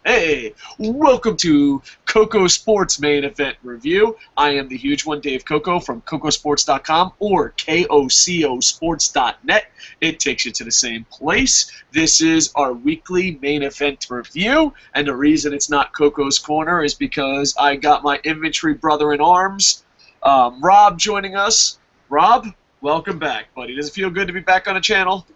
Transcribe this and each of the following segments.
Hey, welcome to KocoSports Main Event Review. I am the huge one, Dave Coco from KocoSports.com or KocoSports.net. It takes you to the same place. This is our weekly main event review, and the reason it's not Coco's Corner is because I got my inventory brother in arms, Rob, joining us. Rob, welcome back, buddy. Does it feel good to be back on the channel?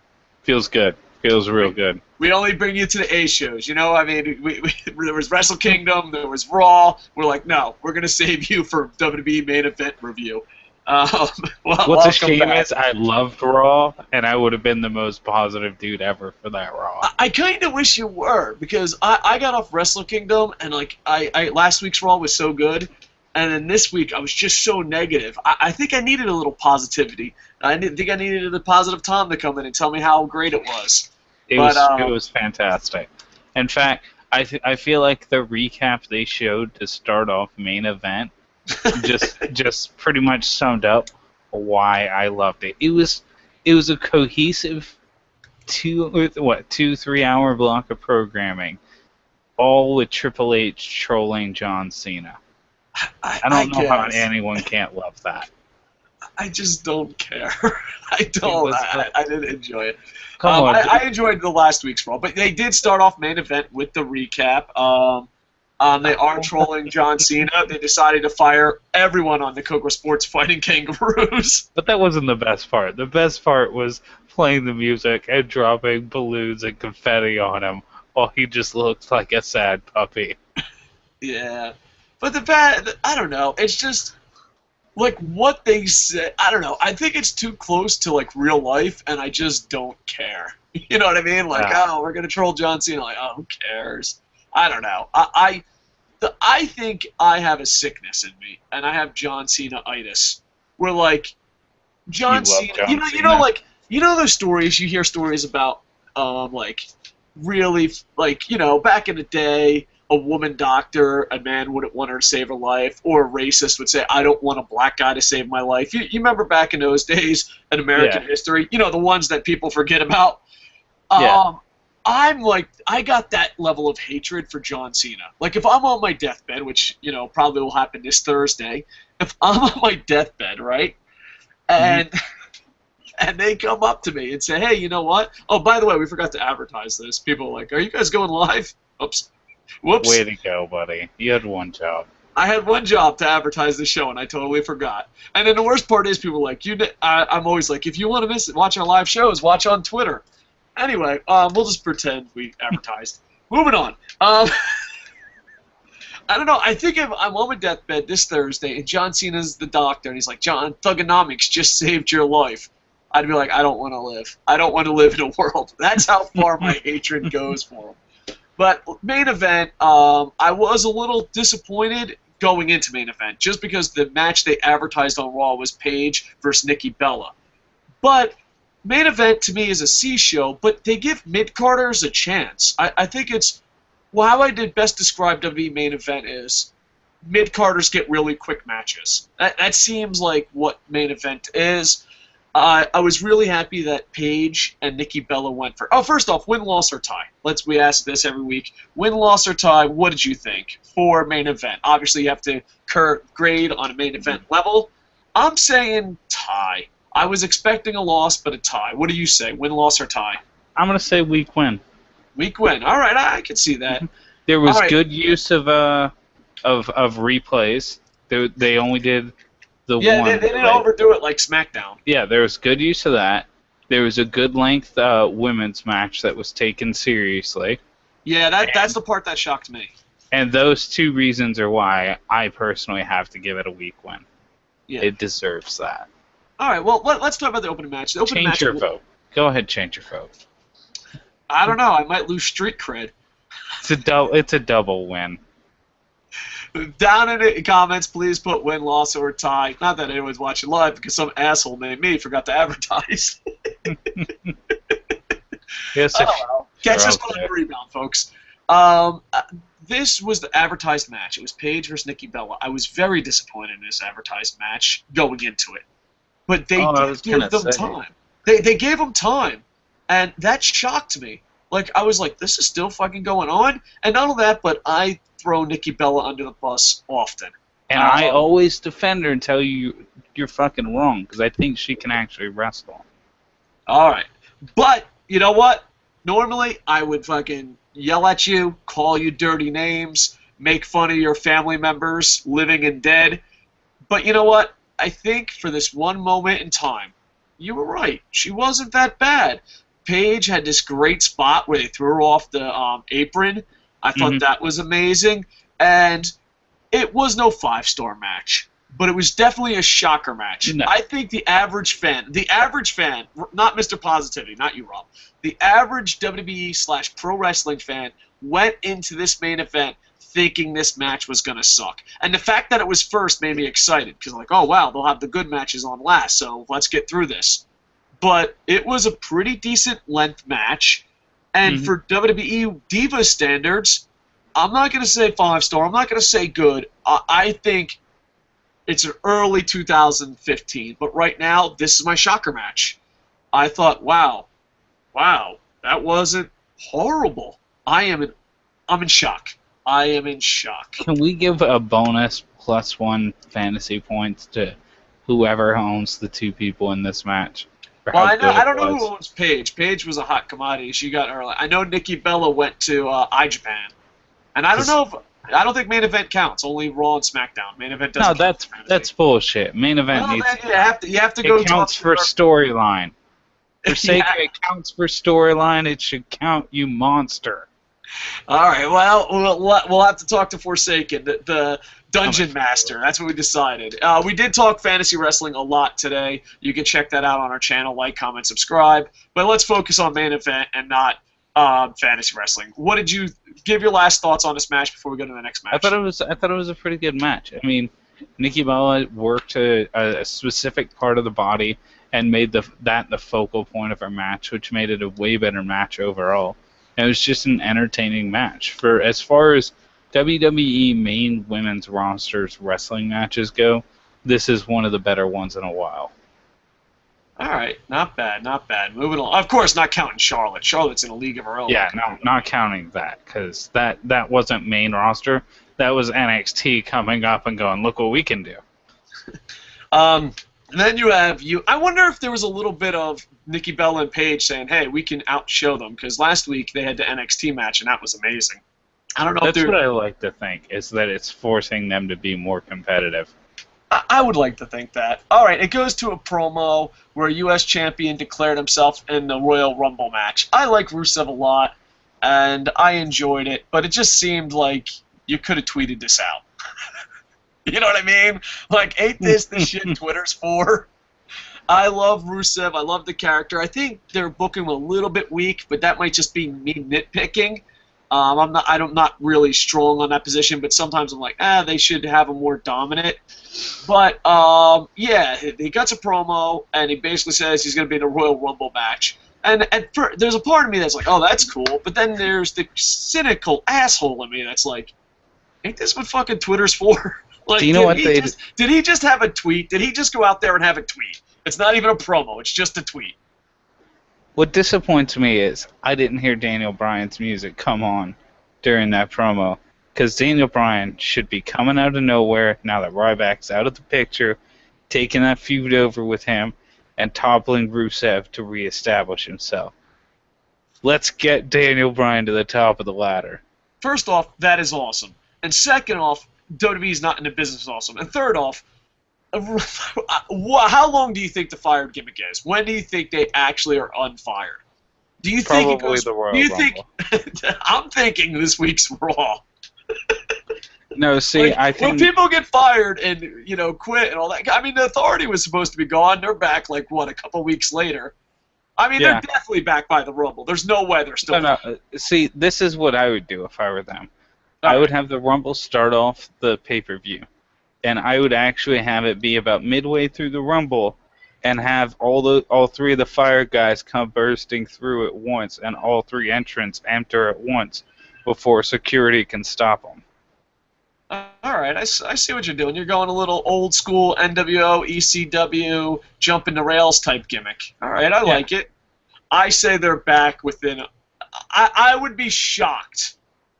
Feels good. Feels real good. We only bring you to the A shows, you know? I mean, there was Wrestle Kingdom, there was Raw. We're like, no, we're going to save you for WWE main event review. What's a shame is I loved Raw, and I would have been the most positive dude ever for that Raw. I kind of wish you were, because I got off Wrestle Kingdom, and like last week's Raw was so good, and then this week I was just so negative. I think I needed a little positivity. I think I needed the positive Tom to come in and tell me how great it was. It was fantastic. In fact, I feel like the recap they showed to start off main event just pretty much summed up why I loved it. It was a cohesive 2-3 hour block of programming, all with Triple H trolling John Cena. I don't know how anyone can't love that. I just don't care. I don't. I didn't enjoy it. Come on. I enjoyed the last week's Raw, but they did start off main event with the recap. They are trolling John Cena. They decided to fire everyone on the KocoSports fighting kangaroos. But that wasn't the best part. The best part was playing the music and dropping balloons and confetti on him while he just looked like a sad puppy. Yeah. But I don't know. It's just like what they said. I don't know. I think it's too close to like real life, and I just don't care. You know what I mean? Like, oh, we're gonna troll John Cena. Like, oh, who cares? I don't know. I think I have a sickness in me, and I have John Cena-itis. Where like John Cena, you know those stories you hear stories about, like really like back in the day. A woman doctor, a man wouldn't want her to save her life, or a racist would say, I don't want a black guy to save my life. You remember back in those days in American history, the ones that people forget about? I'm like, I got that level of hatred for John Cena. Like, if I'm on my deathbed, which, probably will happen this Thursday, if I'm on my deathbed, right, and they come up to me and say, hey, you know what? Oh, by the way, we forgot to advertise this. People are like, are you guys going live? Oops. Whoops. Way to go, buddy. You had one job. I had one job to advertise the show, and I totally forgot. And then the worst part is people are like, I'm always like, if you want to miss it, watch our live shows, watch on Twitter. Anyway, we'll just pretend we advertised. Moving on. I don't know. I think if I'm on my deathbed this Thursday, and John Cena's the doctor, and he's like, John, Thugonomics just saved your life. I'd be like, I don't want to live. I don't want to live in a world. That's how far my hatred goes for him. But main event, I was a little disappointed going into main event, just because the match they advertised on Raw was Paige versus Nikki Bella. But main event to me is a C show, but they give mid-carders a chance. I think it's, well, how I did best describe WWE main event is mid-carders get really quick matches. That seems like what main event is. I was really happy that Paige and Nikki Bella went for. Oh, first off, win, loss, or tie. We ask this every week. Win, loss, or tie. What did you think for main event? Obviously, you have to grade on a main event level. I'm saying tie. I was expecting a loss, but a tie. What do you say? Win, loss, or tie? I'm gonna say weak win. Weak win. All right, I can see that. There was good use of replays. They only did. They didn't overdo it like SmackDown. Yeah, there was good use of that. There was a good length women's match that was taken seriously. Yeah, that's the part that shocked me. And those two reasons are why I personally have to give it a weak win. Yeah. It deserves that. All right, well, let's talk about the opening match. Change your vote. Go ahead, change your vote. I don't know. I might lose street cred. It's a double win. Down in the comments, please put win, loss, or tie. Not that anyone's watching live, because some asshole named me forgot to advertise. Yes, catch us on the rebound, folks. This was the advertised match. It was Paige versus Nikki Bella. I was very disappointed in this advertised match going into it. But they did give them time. They gave them time, and that shocked me. Like, I was like, this is still fucking going on? And not only that, but I throw Nikki Bella under the bus often. And I always defend her and tell you you're fucking wrong, because I think she can actually wrestle. All right. But, you know what? Normally, I would fucking yell at you, call you dirty names, make fun of your family members, living and dead. But you know what? I think for this one moment in time, you were right. She wasn't that bad. Paige had this great spot where they threw her off the apron. I thought that was amazing. And it was no 5-star match, but it was definitely a shocker match. No. I think the average fan, not Mr. Positivity, not you, Rob, the average WWE/pro wrestling fan went into this main event thinking this match was going to suck. And the fact that it was first made me excited, because like, oh, wow, they'll have the good matches on last, so let's get through this. But it was a pretty decent length match, and for WWE Divas standards, I'm not going to say 5-star, I'm not going to say good. I think it's an early 2015, but right now, this is my shocker match. I thought, wow, that wasn't horrible. I'm in shock. I am in shock. Can we give a bonus +1 fantasy points to whoever owns the 2 people in this match? Well, I don't know who owns Paige. Paige was a hot commodity. She got early. I know Nikki Bella went to iJapan, and I don't think main event counts. Only Raw and SmackDown. Main event doesn't. No, that's bullshit. Main event needs. You have to go. It counts for storyline. For sake of it counts for storyline, it should count, you monster. All right. Well, we'll have to talk to Forsaken, the Dungeon Master. That's what we decided. We did talk fantasy wrestling a lot today. You can check that out on our channel. Like, comment, subscribe. But let's focus on main event and not fantasy wrestling. What did you give your last thoughts on this match before we go to the next match? I thought it was a pretty good match. I mean, Nikki Bella worked a specific part of the body and made that the focal point of her match, which made it a way better match overall. And it was just an entertaining match. For as far as WWE main women's rosters wrestling matches go, this is one of the better ones in a while. All right, not bad, not bad. Moving on. Of course, not counting Charlotte. Charlotte's in a league of her own. Yeah, no, not counting that, because that wasn't main roster. That was NXT coming up and going, look what we can do. Then you have you. I wonder if there was a little bit of Nikki Bella and Paige saying, "Hey, we can outshow them," because last week they had the NXT match and that was amazing. I don't know. That's what I like to think, is that it's forcing them to be more competitive. I would like to think that. All right, it goes to a promo where a U.S. champion declared himself in the Royal Rumble match. I like Rusev a lot, and I enjoyed it, but it just seemed like you could have tweeted this out. You know what I mean? Like, ain't this the shit Twitter's for? I love Rusev. I love the character. I think they're booking him a little bit weak, but that might just be me nitpicking. I'm not really strong on that position, but sometimes I'm like, they should have him more dominant. But yeah, he cuts a promo and he basically says he's going to be in a Royal Rumble match. And there's a part of me that's like, oh, that's cool. But then there's the cynical asshole in me that's like, ain't this what fucking Twitter's for? Like, do you know what did he just have a tweet? Did he just go out there and have a tweet? It's not even a promo. It's just a tweet. What disappoints me is I didn't hear Daniel Bryan's music come on during that promo, because Daniel Bryan should be coming out of nowhere now that Ryback's out of the picture, taking that feud over with him, and toppling Rusev to reestablish himself. Let's get Daniel Bryan to the top of the ladder. First off, that is awesome. And second off, WWE's not in the business is awesome. And third off, how long do you think the fired gimmick is? When do you think they actually are unfired? Do you think it goes? The Royal do you Rumble. think? I'm thinking this week's Raw. No, see, like, I think when people get fired and quit and all that. I mean, the Authority was supposed to be gone. They're back like a couple weeks later. I mean, they're definitely back by the Rumble. There's no way they're still. No. See, this is what I would do if I were them. I would have the Rumble start off the pay-per-view, and I would actually have it be about midway through the Rumble, and have all three of the Fire guys come bursting through at once, and all three entrants enter at once before security can stop them. All right, I see what you're doing. You're going a little old school NWO, ECW, jumping the rails type gimmick. All right, I like it. I say they're back within. I would be shocked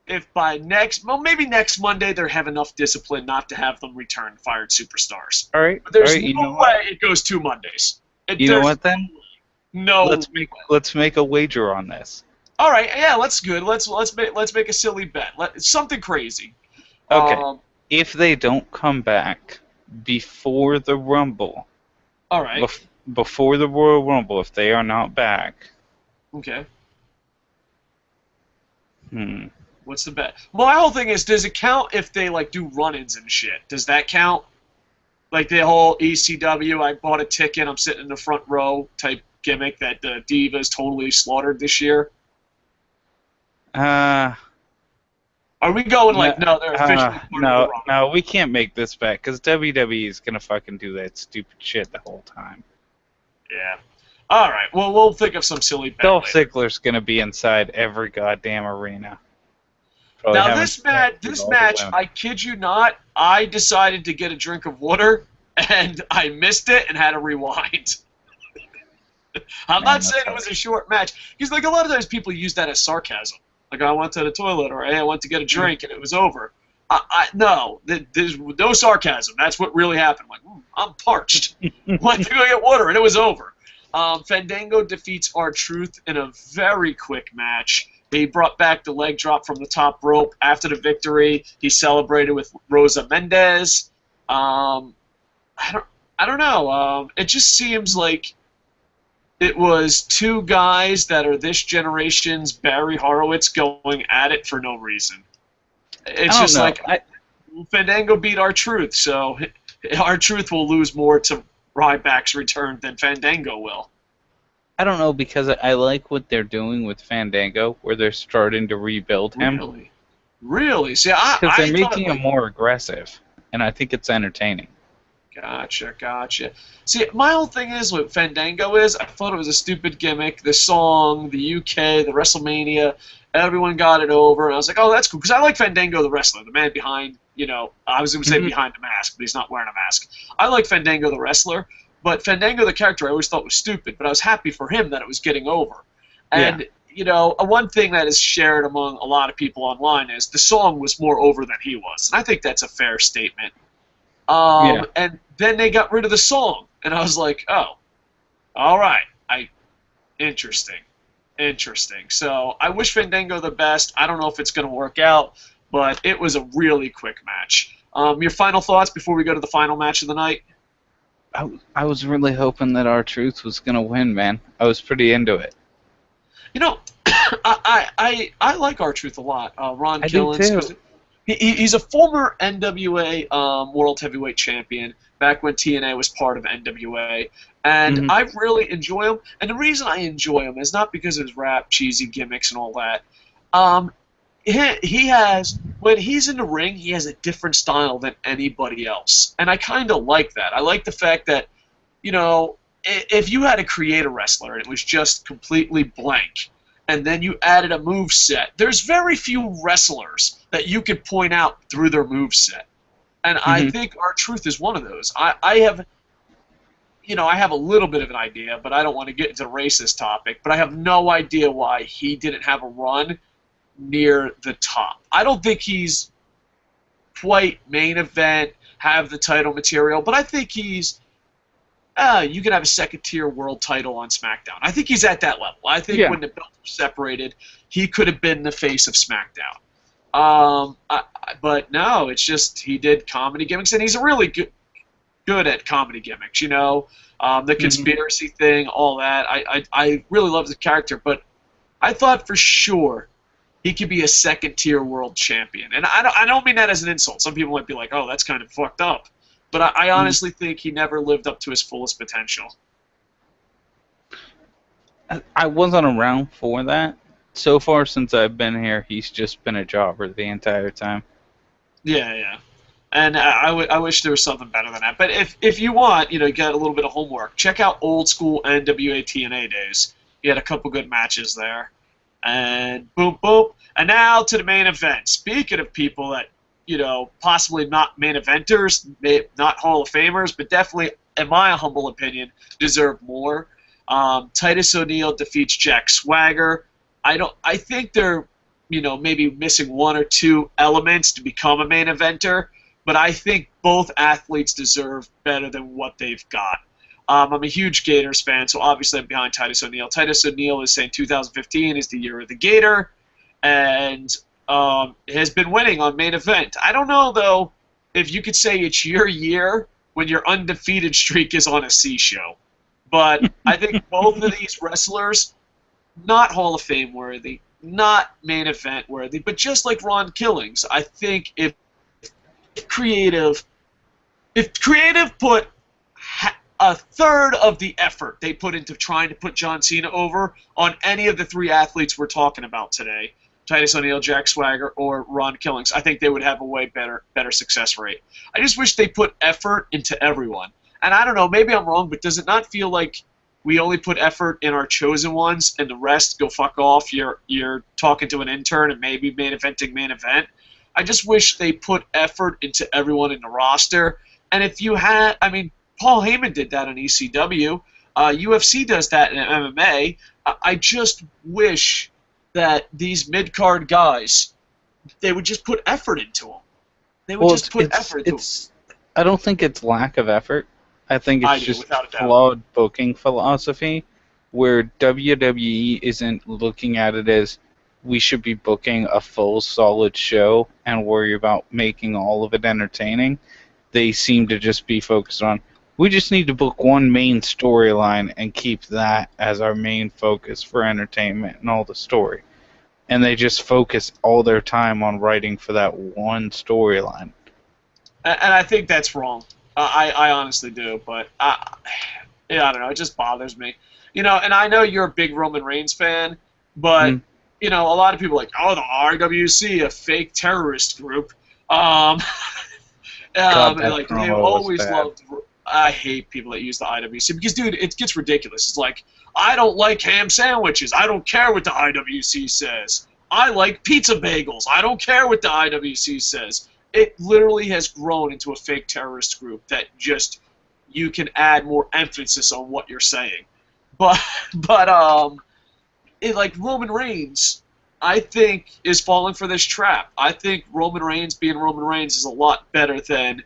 if by maybe next Monday they have enough discipline not to have them return fired superstars. All right. But there's You know no what? way it goes 2 Mondays. You know what then? No. Let's make a wager on this. All right, yeah, that's good. Let's make a silly bet. Something crazy. Okay. If they don't come back before the Rumble, all right. Before the Royal Rumble, if they are not back. Okay. What's the bet? My whole thing is, does it count if they like do run-ins and shit? Does that count? Like the whole ECW, I bought a ticket, I'm sitting in the front row type gimmick that the Divas totally slaughtered this year? Are we going like, no, they're officially No, we can't make this bet, because WWE is going to fucking do that stupid shit the whole time. Yeah. All right, well, we'll think of some silly bet. Dolph Ziggler's going to be inside every goddamn arena. Now, this match, I kid you not, I decided to get a drink of water, and I missed it and had to rewind. I'm not saying it was a short match, because like a lot of times people use that as sarcasm. Like, I went to the toilet, or hey, I went to get a drink, and it was over. No, there's no sarcasm. That's what really happened. Like, I'm parched. Went to go get water, and it was over. Fandango defeats R-Truth in a very quick match. He brought back the leg drop from the top rope. After the victory, he celebrated with Rosa Mendez. I don't know. It just seems like it was two guys that are this generation's Barry Horowitz going at it for no reason. It's just like Fandango beat R-Truth, so R-Truth will lose more to Ryback's return than Fandango will. I don't know, because I like what they're doing with Fandango, where they're starting to rebuild him. Really? See, because they're making him more aggressive, and I think it's entertaining. Gotcha. See, my whole thing is what Fandango is, I thought it was a stupid gimmick. The song, the UK, the WrestleMania, everyone got it over, and I was like, oh, that's cool, because I like Fandango the wrestler, the man behind, I was going to say behind the mask, but he's not wearing a mask. I like Fandango the wrestler, but Fandango the character I always thought was stupid, but I was happy for him that it was getting over. And, one thing that is shared among a lot of people online is the song was more over than he was, and I think that's a fair statement. And then they got rid of the song, and I was like, oh, all right, interesting. So I wish Fandango the best. I don't know if it's going to work out, but it was a really quick match. Your final thoughts before we go to the final match of the night? I was really hoping that R-Truth was going to win, man. I was pretty into it. I like R-Truth a lot. Ron Killens. He's a former NWA World Heavyweight Champion back when TNA was part of NWA. And I really enjoy him. And the reason I enjoy him is not because of his rap, cheesy gimmicks, and all that. He has, when he's in the ring, he has a different style than anybody else. And I kind of like that. I like the fact that, if you had to create a wrestler and it was just completely blank, and then you added a move set, there's very few wrestlers that you could point out through their move set. And I think R-Truth is one of those. I have a little bit of an idea, but I don't want to get into the racist topic, but I have no idea why he didn't have a run near the top. I don't think he's quite main event, have the title material, but I think he's you could have a second-tier world title on SmackDown. I think he's at that level. I think when the belts were separated, he could have been the face of SmackDown. But no, it's just he did comedy gimmicks, and he's really good at comedy gimmicks, the conspiracy thing, all that. I really love the character, but I thought for sure he could be a second-tier world champion. And I don't mean that as an insult. Some people might be like, oh, that's kind of fucked up. But I honestly think he never lived up to his fullest potential. I wasn't around for that. So far since I've been here, he's just been a jobber the entire time. Yeah. And I wish there was something better than that. But if you want, you get a little bit of homework, check out old school NWA TNA days. He had a couple good matches there. And boom. And now to the main event. Speaking of people that, possibly not main eventers, not Hall of Famers, but definitely, in my humble opinion, deserve more. Titus O'Neil defeats Jack Swagger. I think they're, maybe missing one or two elements to become a main eventer, but I think both athletes deserve better than what they've got. I'm a huge Gators fan, so obviously I'm behind Titus O'Neil. Titus O'Neil is saying 2015 is the year of the Gator, and has been winning on main event. I don't know, though, if you could say it's your year when your undefeated streak is on a C show. But I think both of these wrestlers, not Hall of Fame worthy, not main event worthy, but just like Ron Killings, I think if creative put a third of the effort they put into trying to put John Cena over on any of the three athletes we're talking about today, Titus O'Neil, Jack Swagger, or Ron Killings, I think they would have a way better success rate. I just wish they put effort into everyone. And I don't know, maybe I'm wrong, but does it not feel like we only put effort in our chosen ones and the rest go fuck off? You're talking to an intern and maybe main event. I just wish they put effort into everyone in the roster. And if you had, Paul Heyman did that in ECW. UFC does that in MMA. I just wish that these mid-card guys, they would just put effort into them. They would just put effort into them. I don't think it's lack of effort. I think it's just flawed booking philosophy, where WWE isn't looking at it as we should be booking a full, solid show and worry about making all of it entertaining. They seem to just be focused on, we just need to book one main storyline and keep that as our main focus for entertainment and all the story. And they just focus all their time on writing for that one storyline. And I think that's wrong. I honestly do, but I don't know. It just bothers me. And I know you're a big Roman Reigns fan, but, a lot of people are like, oh, the RWC, a fake terrorist group. God, and like they always loved. I hate people that use the IWC because, dude, it gets ridiculous. It's like, I don't like ham sandwiches. I don't care what the IWC says. I like pizza bagels. I don't care what the IWC says. It literally has grown into a fake terrorist group that just you can add more emphasis on what you're saying. But like Roman Reigns, I think is falling for this trap. I think Roman Reigns being Roman Reigns is a lot better than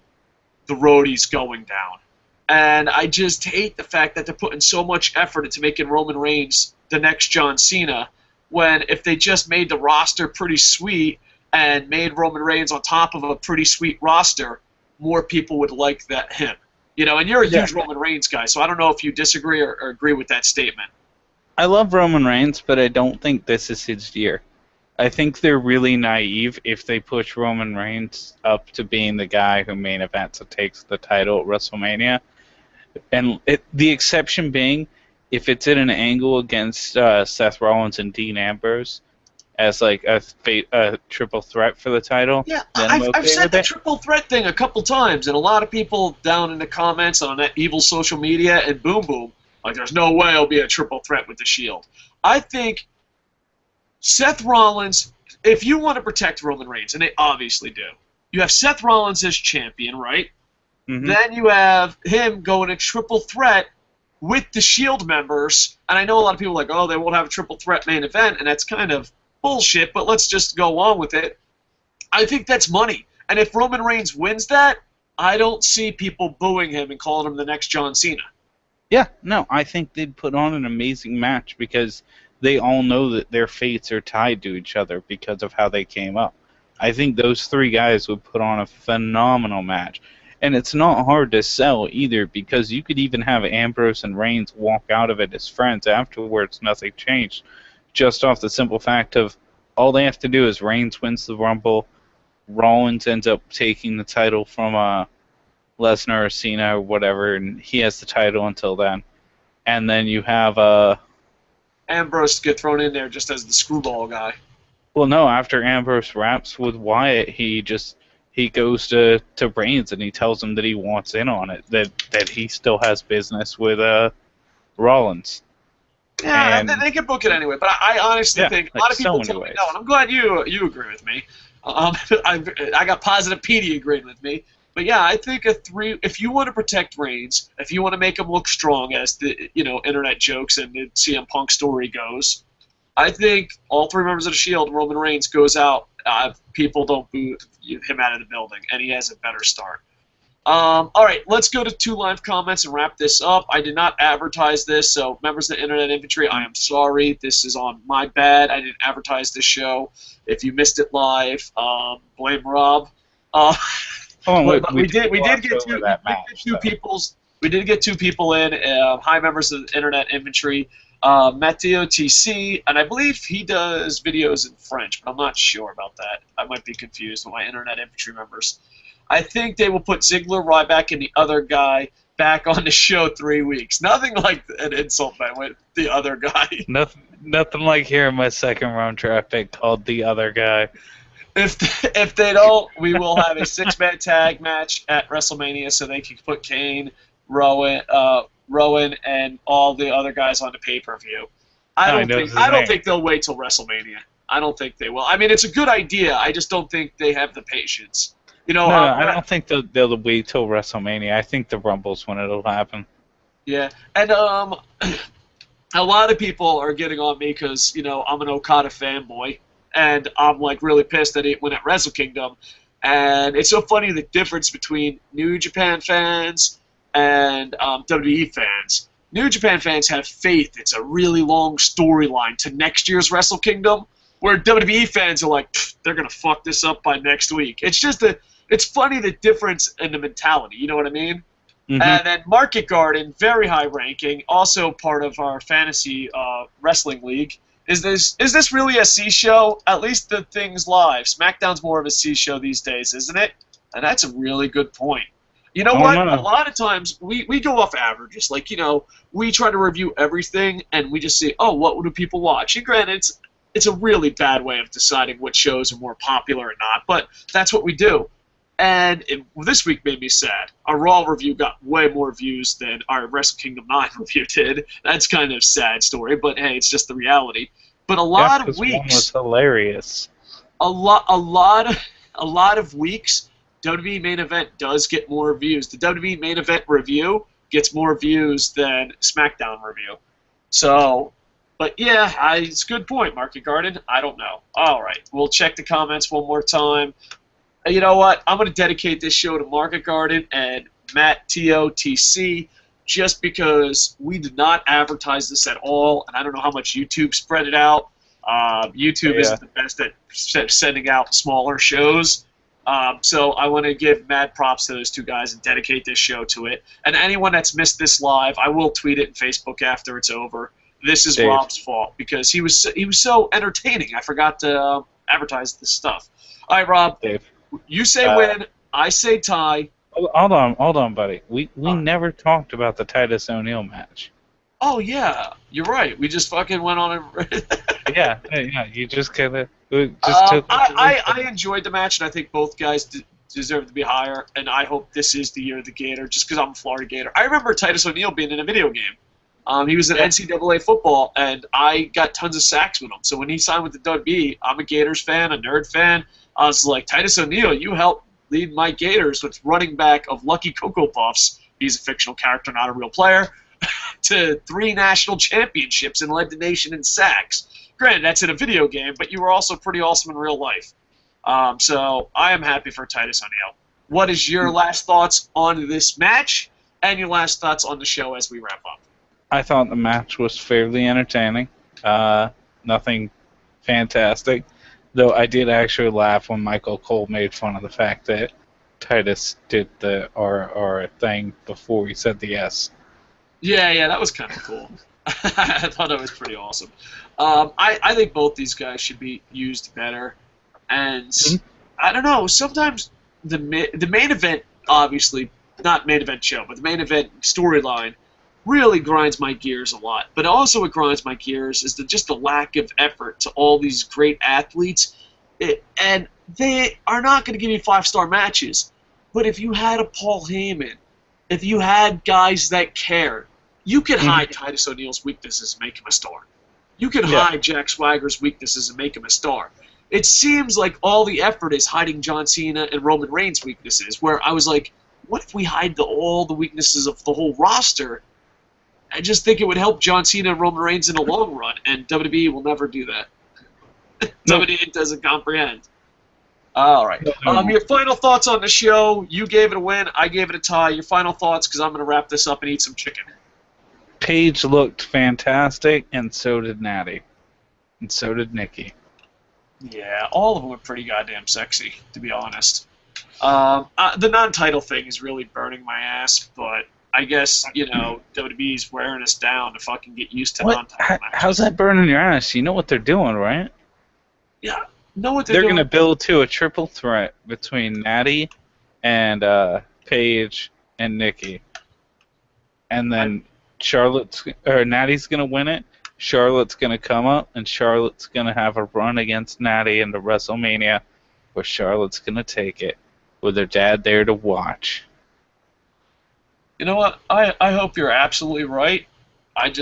the road he's going down. And I just hate the fact that they're putting so much effort into making Roman Reigns the next John Cena, when if they just made the roster pretty sweet and made Roman Reigns on top of a pretty sweet roster, more people would like him. And you're a huge Roman Reigns guy, so I don't know if you disagree or agree with that statement. I love Roman Reigns, but I don't think this is his year. I think they're really naive if they push Roman Reigns up to being the guy who main events and takes the title at WrestleMania. And the exception being, if it's in an angle against Seth Rollins and Dean Ambrose as like a triple threat for the title. Yeah, I've said the triple threat thing a couple times, and a lot of people down in the comments on that evil social media and Boom Boom, like, there's no way it'll be a triple threat with the Shield. I think Seth Rollins, if you want to protect Roman Reigns, and they obviously do, you have Seth Rollins as champion, right? Mm-hmm. Then you have him going a triple threat with the Shield members, and I know a lot of people are like, oh, they won't have a triple threat main event, and that's kind of bullshit, but let's just go on with it. I think that's money. And if Roman Reigns wins that, I don't see people booing him and calling him the next John Cena. Yeah, no, I think they'd put on an amazing match because they all know that their fates are tied to each other because of how they came up. I think those three guys would put on a phenomenal match. And it's not hard to sell either, because you could even have Ambrose and Reigns walk out of it as friends afterwards, nothing changed. Just off the simple fact of all they have to do is Reigns wins the Rumble, Rollins ends up taking the title from Lesnar or Cena or whatever, and he has the title until then. And then you have Ambrose get thrown in there just as the screwball guy. Well, no, after Ambrose raps with Wyatt, he goes to Reigns and he tells him that he wants in on it, that he still has business with Rollins. Yeah, and they can book it anyway, but I honestly think a lot of people tell me no, and I'm glad you agree with me. I got Positive Petey agreeing with me. But yeah, I think if you want to protect Reigns, if you want to make him look strong, as the internet jokes and the CM Punk story goes, I think all three members of the Shield, Roman Reigns goes out. People don't boo him out of the building, and he has a better start. All right, let's go to 2 live comments and wrap this up. I did not advertise this, so members of the Internet Infantry, I am sorry. This is on my bad. I didn't advertise this show. If you missed it live, blame Rob. We did get two people in. Hi, members of the Internet Infantry. Matteo TC, and I believe he does videos in French, but I'm not sure about that. I might be confused with my Internet Infantry members. I think they will put Ziggler, Ryback, and the other guy back on the show 3 weeks. Nothing like an insult, man, with the other guy. Nothing like hearing my second-round draft pick called the other guy. If they don't, we will have a 6-man tag match at WrestleMania so they can put Kane, Rowan, and all the other guys on the pay-per-view. I don't think they'll wait till WrestleMania. I don't think they will. I mean, it's a good idea. I just don't think they have the patience. I don't think they'll wait till WrestleMania. I think the Rumble's when it'll happen. Yeah, and a lot of people are getting on me because I'm an Okada fanboy, and I'm like really pissed that he went at Wrestle Kingdom, and it's so funny the difference between New Japan fans and WWE fans. New Japan fans have faith it's a really long storyline to next year's Wrestle Kingdom, where WWE fans are like, they're gonna fuck this up by next week. It's funny the difference in the mentality. You know what I mean? Mm-hmm. And then Market Garden, very high ranking, also part of our fantasy wrestling league. Is this really a C show? At least the thing's live. SmackDown's more of a C show these days, isn't it? And that's a really good point. You know what? A lot of times we go off averages. Like, we try to review everything and we just say, oh, what do people watch? And granted, it's a really bad way of deciding what shows are more popular or not, but that's what we do. And this week made me sad. Our Raw review got way more views than our Wrestle Kingdom 9 review did. That's kind of a sad story, but hey, it's just the reality. But a lot of weeks, one was hilarious. A lot of weeks, WWE main event does get more views. The WWE main event review gets more views than SmackDown review. So, but yeah, it's a good point, Market Garden. I don't know. All right, we'll check the comments one more time. You know what? I'm going to dedicate this show to Market Garden and Matt TOTC just because we did not advertise this at all, and I don't know how much YouTube spread it out. YouTube isn't the best at sending out smaller shows. So I want to give mad props to those two guys and dedicate this show to it. And anyone that's missed this live, I will tweet it in Facebook after it's over. This is Rob's fault because he was so entertaining. I forgot to advertise this stuff. All right, Rob. Dave. You say win, I say tie. Hold on, buddy. We never talked about the Titus O'Neil match. Oh yeah, you're right. We just fucking went on a. yeah. You just kind of took. I enjoyed the match, and I think both guys deserve to be higher. And I hope this is the year of the Gator, just because I'm a Florida Gator. I remember Titus O'Neil being in a video game. He was in NCAA football, and I got tons of sacks with him. So when he signed with the WWE, I'm a Gators fan, a nerd fan. I was like, Titus O'Neil, you helped lead my Gators with running back of Lucky Cocoa Puffs. He's a fictional character, not a real player. To 3 national championships and led the nation in sacks. Granted, that's in a video game, but you were also pretty awesome in real life. So I am happy for Titus O'Neil. What is your last thoughts on this match and your last thoughts on the show as we wrap up? I thought the match was fairly entertaining. Nothing fantastic. Though I did actually laugh when Michael Cole made fun of the fact that Titus did the R thing before he said the S. Yeah, that was kind of cool. I thought that was pretty awesome. I think both these guys should be used better. And I don't know, sometimes the main event, obviously, not main event show, but the main event storyline really grinds my gears a lot. But also what grinds my gears is just the lack of effort to all these great athletes. And they are not going to give you 5-star matches. But if you had a Paul Heyman, if you had guys that care, you could hide Titus O'Neil's weaknesses and make him a star. You could hide Jack Swagger's weaknesses and make him a star. It seems like all the effort is hiding John Cena and Roman Reigns' weaknesses, where I was like, what if we hide all the weaknesses of the whole roster I just think it would help John Cena and Roman Reigns in the long run, and WWE will never do that. Nope. WWE doesn't comprehend. All right. No. Your final thoughts on the show. You gave it a win. I gave it a tie. Your final thoughts, because I'm going to wrap this up and eat some chicken. Paige looked fantastic, and so did Natty. And so did Nikki. Yeah, all of them are pretty goddamn sexy, to be honest. The non-title thing is really burning my ass, but I guess, WWE's wearing us down to fucking get used to non-title matches. How's that burning your ass? You know what they're doing, right? Yeah, know what They're doing. going to build to a triple threat between Natty and Paige and Nikki. And then Natty's going to win it. Charlotte's going to come up, and Charlotte's going to have a run against Natty into WrestleMania, where Charlotte's going to take it with her dad there to watch. You know what? I hope you're absolutely right. I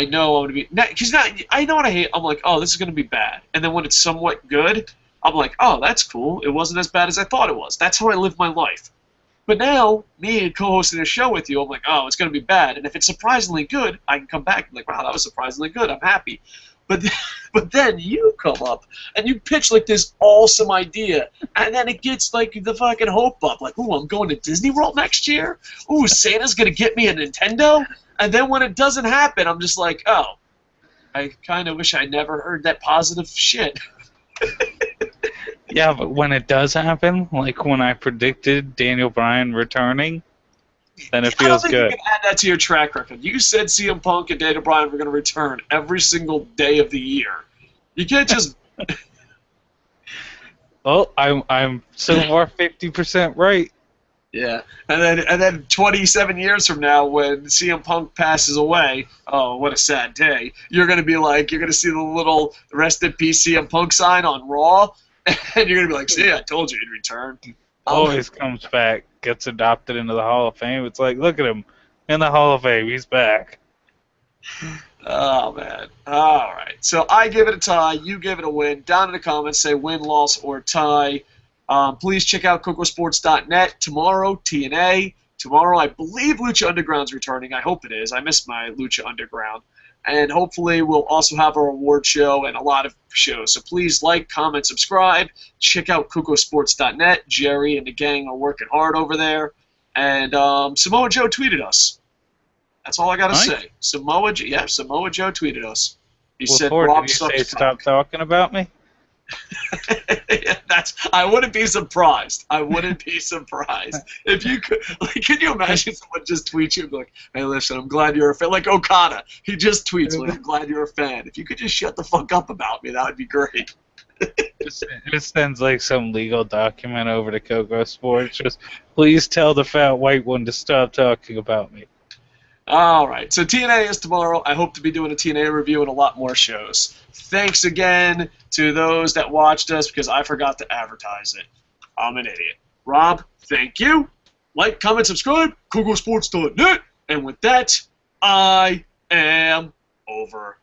know I'm going to be... Because I know what I hate. I'm like, oh, this is going to be bad. And then when it's somewhat good, I'm like, oh, that's cool. It wasn't as bad as I thought it was. That's how I live my life. But now, me and co-hosting a show with you, I'm like, oh, it's going to be bad. And if it's surprisingly good, I can come back and be like, wow, that was surprisingly good. I'm happy. But then you come up and you pitch like this awesome idea, and then it gets like the fucking hope up. Like, ooh, I'm going to Disney World next year? Ooh, Santa's going to get me a Nintendo? And then when it doesn't happen, I'm just like, oh, I kind of wish I never heard that positive shit. Yeah, but when it does happen, like when I predicted Daniel Bryan returning, then it feels good. I don't think you can add that to your track record. You said CM Punk and Daniel Bryan were going to return every single day of the year. You can't just... Well, I'm so far 50% right. Yeah, and then 27 years from now, when CM Punk passes away, oh, what a sad day! You're gonna be like, you're gonna see the little "Rest in Peace" CM Punk sign on Raw, and you're gonna be like, "See, I told you he'd return." Always comes back, gets adopted into the Hall of Fame. It's like, look at him in the Hall of Fame. He's back. Oh man! All right, so I give it a tie. You give it a win. Down in the comments, say win, loss, or tie. Please check out KocoSports.net. Tomorrow, TNA. Tomorrow, I believe Lucha Underground's returning. I hope it is. I missed my Lucha Underground. And hopefully we'll also have our award show and a lot of shows. So please like, comment, subscribe. Check out KocoSports.net. Jerry and the gang are working hard over there. And Samoa Joe tweeted us. That's all I got to say. Samoa Joe tweeted us. He said, Rob did he say stop talking about me? I wouldn't be surprised. If you could, like, can you imagine someone just tweets you and be like, hey, listen, I'm glad you're a fan. Like Okada, he just tweets, like, I'm glad you're a fan. If you could just shut the fuck up about me, that would be great. Just sends like some legal document over to Coco Sports. Just please tell the fat white one to stop talking about me. All right, so TNA is tomorrow. I hope to be doing a TNA review and a lot more shows. Thanks again to those that watched us because I forgot to advertise it. I'm an idiot. Rob, thank you. Like, comment, subscribe, KocoSports.net. And with that, I am over.